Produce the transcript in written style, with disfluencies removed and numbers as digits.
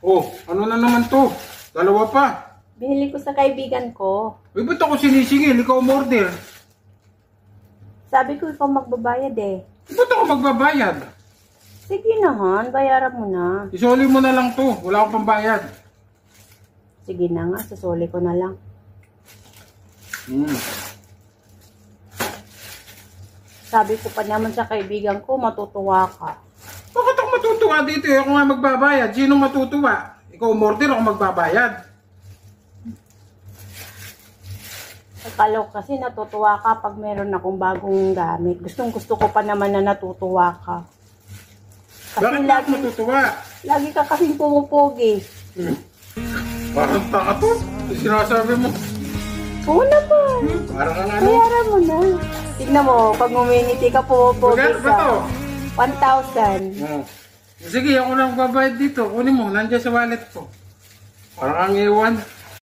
Oh, ano na naman to? Dalawa pa. Binili ko sa kaibigan ko. Uy, ba't ako sinisingil? Ikaw umorder. Sabi ko ikaw magbabayad eh. Ba't ako magbabayad? Sige na Han, bayaran mo na. Isuli mo na lang to. Wala akong pambayad. Sige na nga, susuli ko na lang. Sabi ko pa naman sa kaibigan ko, matutuwa ka. Bakit ako matutuwa dito? Ako nga magbabayad. Sinong matutuwa? Ikaw umorder, ako magbabayad. Akala ko kasi natutuwa ka pag meron akong bagong gamit. Gustong gusto ko pa naman na natutuwa ka. Kasi Bakit lagi matutuwa? Lagi ka kasing pumupogi. Parang taka to. Sinasabi mo. Oo naman. Parang ang ano. Bayaran mo na. Tignan mo, pag ngumingiti ka pumupogi Magkano ba to? 1,000. Sige, ako lang babayad dito. Kunin mo, nandiyan sa wallet ko. Parang ang iwan.